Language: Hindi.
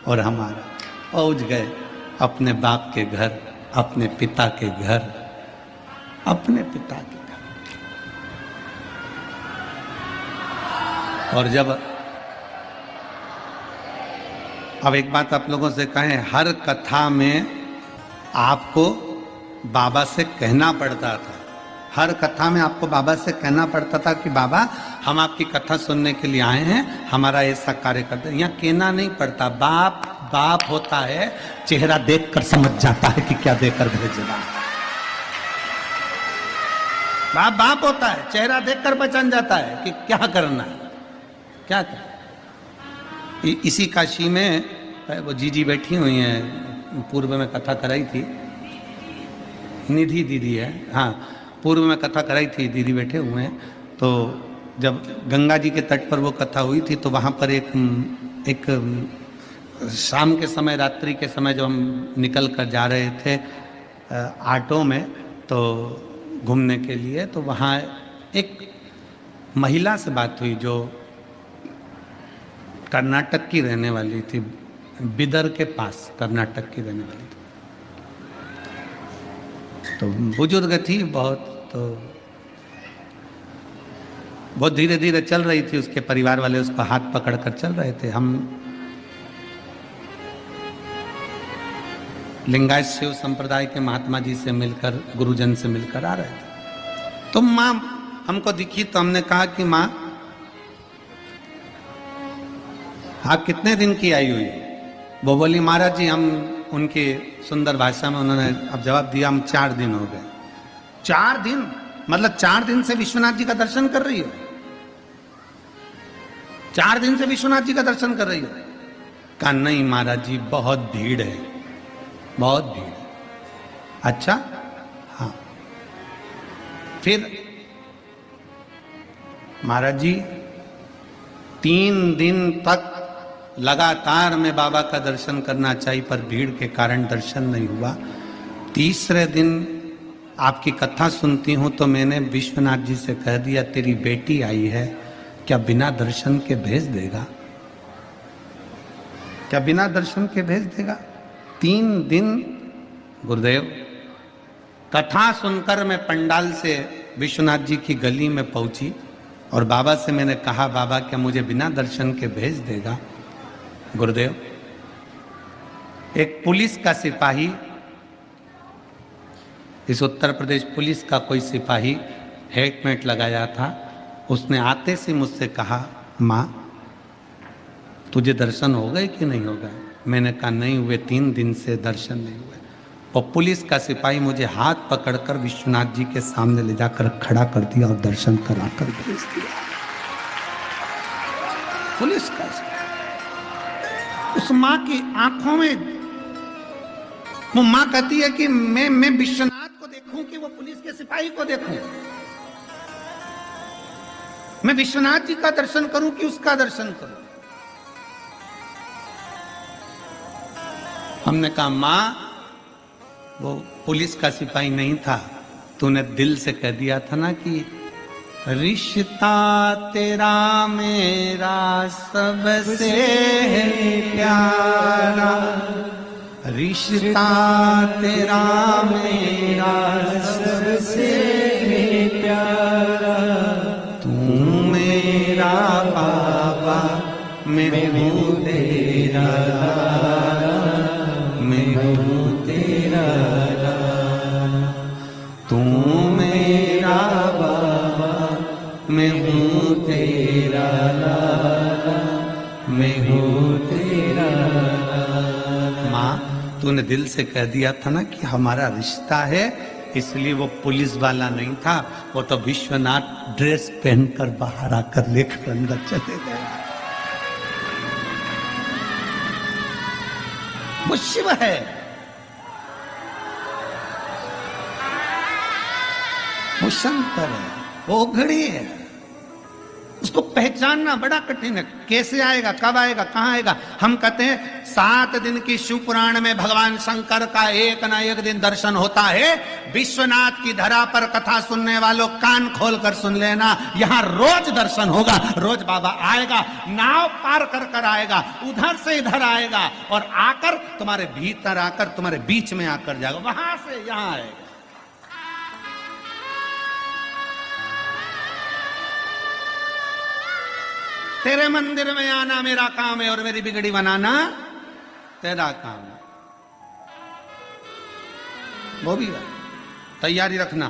और हमारा पहुंच गए अपने बाप के घर, अपने पिता के घर, अपने पिता के घर। और जब अब एक बात आप लोगों से कहें, हर कथा में आपको बाबा से कहना पड़ता था, हर कथा में आपको बाबा से कहना पड़ता था कि बाबा हम आपकी कथा सुनने के लिए आए हैं, हमारा ऐसा कार्य करते हैं। यहाँ कहना नहीं पड़ता, बाप बाप होता है, चेहरा देखकर समझ जाता है कि क्या देकर भेजना। बाप बाप होता है, चेहरा देखकर पहचान जाता है कि क्या करना है, क्या करना। इसी काशी में वो जीजी बैठी हुई हैं, पूर्व में कथा कराई थी, निधि दीदी है, हाँ, पूर्व में कथा कराई थी, दीदी बैठे हुए हैं। तो जब गंगा जी के तट पर वो कथा हुई थी तो वहाँ पर एक शाम के समय, रात्रि के समय जब हम निकल कर जा रहे थे ऑटो में तो घूमने के लिए, तो वहाँ एक महिला से बात हुई जो कर्नाटक की रहने वाली थी, बिदर के पास कर्नाटक की रहने वाली थी। तो बुजुर्ग थी बहुत, तो बहुत धीरे धीरे चल रही थी, उसके परिवार वाले उसको हाथ पकड़कर चल रहे थे। हम लिंगायत शिव संप्रदाय के महात्मा जी से मिलकर, गुरुजन से मिलकर आ रहे थे। तो माँ हमको दिखी तो हमने कहा कि माँ आप कितने दिन की आई हुई? वो बोली महाराज जी, हम, उनकी सुंदर भाषा में उन्होंने अब जवाब दिया, हम 4 दिन हो गए। 4 दिन? मतलब 4 दिन से विश्वनाथ जी का दर्शन कर रही हो? 4 दिन से विश्वनाथ जी का दर्शन कर रही हो? कहा नहीं महाराज जी, बहुत भीड़ है, बहुत भीड़ है। अच्छा, हाँ। फिर महाराज जी 3 दिन तक लगातार मैं बाबा का दर्शन करना चाहिए, पर भीड़ के कारण दर्शन नहीं हुआ। तीसरे दिन आपकी कथा सुनती हूं तो मैंने विश्वनाथ जी से कह दिया, तेरी बेटी आई है, क्या बिना दर्शन के भेज देगा? क्या बिना दर्शन के भेज देगा? 3 दिन गुरुदेव, कथा सुनकर मैं पंडाल से विश्वनाथ जी की गली में पहुंची और बाबा से मैंने कहा, बाबा क्या मुझे बिना दर्शन के भेज देगा? गुरुदेव, एक पुलिस का सिपाही, इस उत्तर प्रदेश पुलिस का कोई सिपाही हेलमेट लगाया था, उसने आते से मुझसे कहा, माँ तुझे दर्शन हो गए कि नहीं हो गए? मैंने कहा नहीं हुए, 3 दिन से दर्शन नहीं हुए। और पुलिस का सिपाही मुझे हाथ पकड़कर विश्वनाथ जी के सामने ले जाकर खड़ा कर दिया और दर्शन कराकर भेज दिया। पुलिस का सिपाही। उस माँ की आंखों में, वो माँ कहती है कि मैं विश्वनाथ को देखूं कि वो पुलिस के सिपाही को देखूं? मैं विश्वनाथ जी का दर्शन करूं कि उसका दर्शन करूं? हमने कहा माँ, वो पुलिस का सिपाही नहीं था, तूने दिल से कह दिया था ना कि रिश्ता तेरा मेरा सबसे है प्यारा, रिश्ता तेरा मेरा सबसे है प्यारा, तू मेरा बाबा, मैं हूँ तेरा लाला, मैं हूँ तेरा लाला, तू मेरा बाबा, मैं हूँ तेरा लाला, मैं हूँ तेरा लाला। माँ, तूने दिल से कह दिया था ना कि हमारा रिश्ता है, इसलिए वो पुलिस वाला नहीं था, वो तो विश्वनाथ ड्रेस पहनकर बाहर आकर लेकर अंदर चले गया। वो शिव है, वो शंकर है, वो घड़ी है, उस उसको पहचानना बड़ा कठिन है। कैसे आएगा, कब आएगा, कहां आएगा? हम कहते हैं 7 दिन की शिव पुराण में भगवान शंकर का एक ना एक दिन दर्शन होता है। विश्वनाथ की धरा पर कथा सुनने वालों कान खोल कर सुन लेना, यहां रोज दर्शन होगा। रोज बाबा आएगा, नाव पार कर कर आएगा, उधर से इधर आएगा और आकर तुम्हारे भीतर आकर तुम्हारे बीच में आकर जाएगा, वहां से यहां आएगा। तेरे मंदिर में आना मेरा काम है और मेरी बिगड़ी बनाना तेरा काम है। वो भी है, तैयारी रखना।